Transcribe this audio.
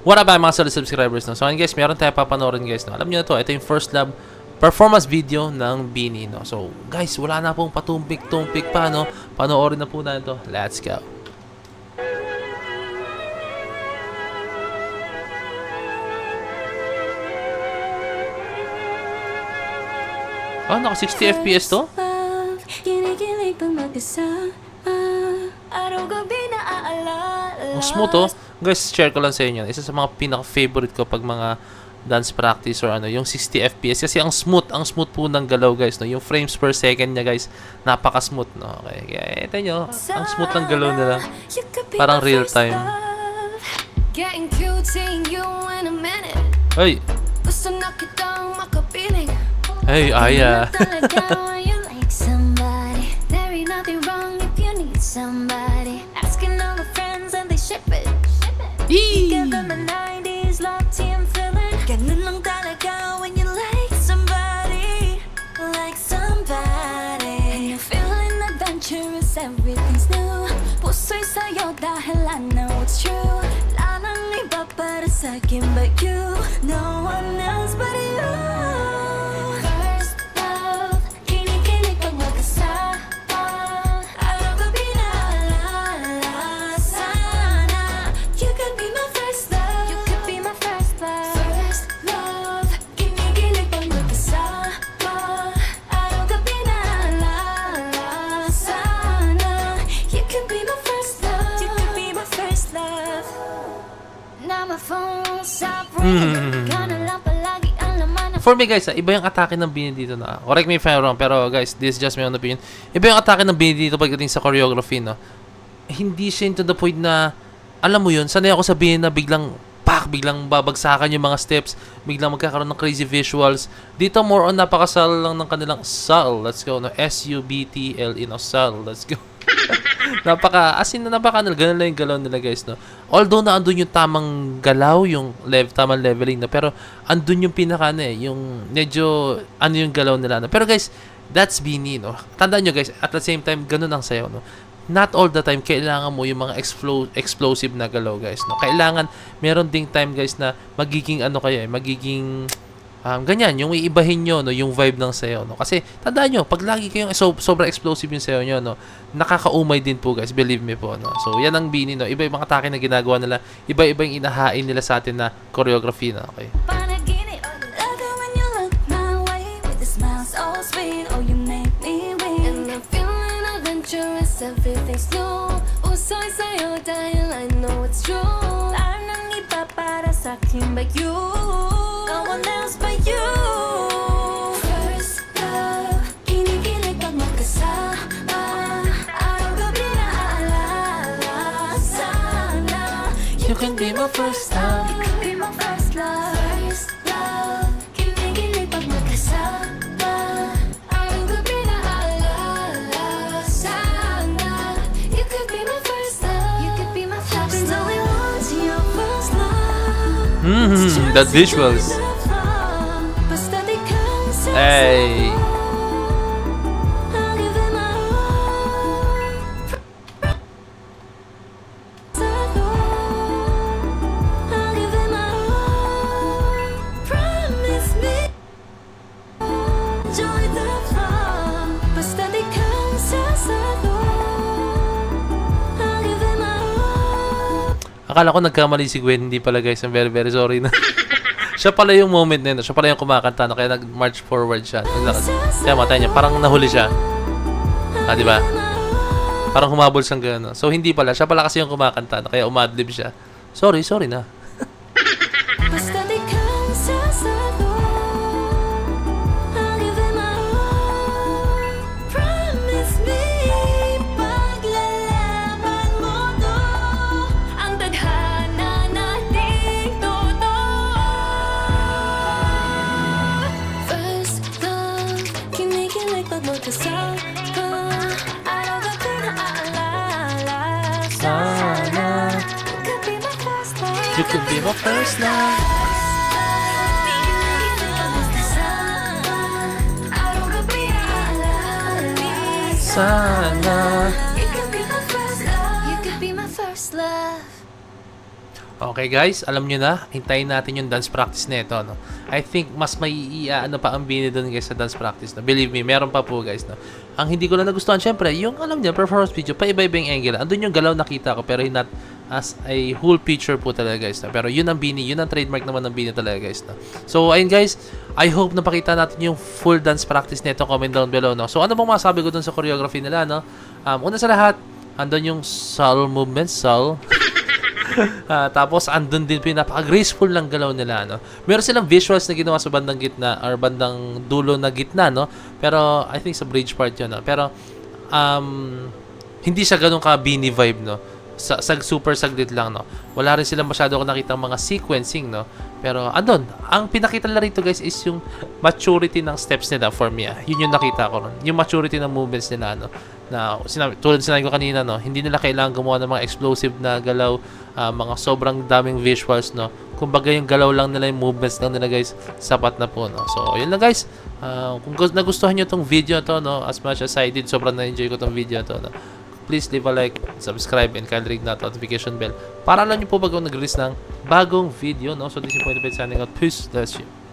What up mga solid subscribers, no? So guys, meron tayo papanoorin guys, no? Alam niyo na to, ito yung first love performance video ng BINI, no? So guys, wala na pong patumpik-tumpik pa, no? Panoorin na po natin to. Let's go. Oh, naka 60 FPS to? Ang smooth to. Guys, share ko lang sa inyo. Isa sa mga pinaka-favorite ko pag mga dance practice or ano, yung 60 FPS. Kasi ang smooth po ng galaw guys, no? Yung frames per second niya guys, napaka-smooth, no? Okay, kaya ito nyo, ang smooth ng galaw nila. Parang real time. Ay! Ay, aya. Give them a 90s love team feeling. Ganun lang talaga when you like somebody. Like somebody. And you're feeling adventurous, everything's new. Puso'y sa'yo dahil I know it's true. Lalang iba para sa'kin but you. No one else but you. First love, kinikilig pag magkasama. Araw gabi na alala sana. You could be my first love. You could be my first love. First love, kinikilig pag magkasama. Araw gabi na alala sana. You could be my first love. You could be my first love. Now my phone stop ringing. Gana lang palagi ang laman ng For me guys, iba yung atake ng BINI dito na. Correct me if I'm wrong, pero guys, this is just my own opinion. Iba yung atake ng BINI dito pagdating sa choreography, no? Hindi siya to the point na, alam mo yun, sanay ako sabihin na biglang, biglang babagsakan yung mga steps, biglang magkakaroon ng crazy visuals. Dito more on napakasal lang ng kanilang subtle. Let's go, no? S-U-B-T-L-E, no? Subtle. Let's go. Ganun lang yung galaw nila guys, no? Although na andun yung tamang galaw, yung tamang leveling, no? Pero andun yung pinaka, yung medyo, yung galaw nila, no? Pero guys, that's BINI, no? Tandaan nyo guys, at the same time, ganun ang sayo, no? Not all the time, kailangan mo yung mga explosive na galaw, guys, no? Kailangan, meron ding time, guys, na magiging, magiging, ganyan, yung iibahin nyo, no, yung vibe ng sayo, no? Kasi, tandaan nyo, pag lagi kayong sobrang explosive yung sayo nyo, no, nakakaumay din po, guys, believe me po, no? So, yan ang BINI, no? Iba-ibang atake na ginagawa nila, iba-iba yung inahain nila sa atin na choreography, na, okay? panaginip. Love it when you look my way with a smile so sweet. Oh, you make me weak. And I'm feeling adventurous, everything's new. Uso'y sa'yo dahil I know it's true. Wala nang iba para sa'kin but you. No one else but you. First love, kinikilig pag magkasama. Araw gabi na alala sana. You can be my first love. You could be my first love. First love, kinikilig pag magkasama. Araw gabi na alala sana. You could be my first love. You could be my first love. Only once your first love. The visuals. Basta di kang sasama. Hey. I'll give it my all. I'll give it my all. Promise me. Joy the fall. Basta di kang sasama. I'll give it my all. Akala ko nagkamali si Gwen, hindi pala guys. I'm very very sorry na. Siya pala yung moment na yun. Siya pala yung kumakanta, no? Kaya nag-march forward siya. Kaya matay niya, parang nahuli siya. Di ba? Parang humabol siyang gano'n. So hindi pala, siya pala kasi yung kumakanta, no? Kaya umadlib siya. Sorry na. Basta di kang sasama. I'll give it my all. Promise me. Paglalaban mo to ang tadhana nating totoo. First love, kinikilig pag magkasama. Araw gabi na aalala sana. You could be my first love. Sana. You could be my first love. You could be my first love. Okay guys, alam nyo na, hintayin natin yung dance practice nito, no? I think mas may ano pa ang bini doon guys sa dance practice, no? Believe me, meron pa po guys, no? Ang hindi ko lang nagustuhan, syempre, yung alam niyo, performance video, pa-iba-iba yung angle. Andun yung galaw nakita ko, pero not as a whole picture po talaga guys, no? Pero yun ang bini, yun ang trademark naman ng bini talaga guys, no? So ayun guys, I hope na pakita natin yung full dance practice nito, comment down below, no? So ano bang masabi ko dun sa choreography nila, no? Una sa lahat, andun yung soul movement, soul. Tapos andun din po yung napaka-graceful lang galaw nila, no? Meron silang visuals na ginawa sa bandang gitna or bandang dulo na gitna, no? Pero I think sa bridge part yun, no? Pero hindi siya ganun ka Beanie vibe, no? Super saglit lang, no? Wala rin silang masyado nakitang mga sequencing, no? Pero andun, ang pinakita nila rito guys is yung maturity ng steps nila for me. Yun yung nakita ko ron. Yung maturity ng movements nila, no? Na tulad sinabi ko kanina, no, hindi nila kailangan gumawa ng mga explosive na galaw, mga sobrang daming visuals, no. Kumbaga yung galaw lang nila, yung movements lang nila guys, sapat na po, no. So yun lang guys, kung nagustuhan nyo tong video to, no, as much as I did, sobrang na-enjoy ko tong video to, no, please leave a like, subscribe, and kindly ring that notification bell para alam nyo po bago nag-release ng bagong video, no. So this is Point of Signing out. Peace, bless you.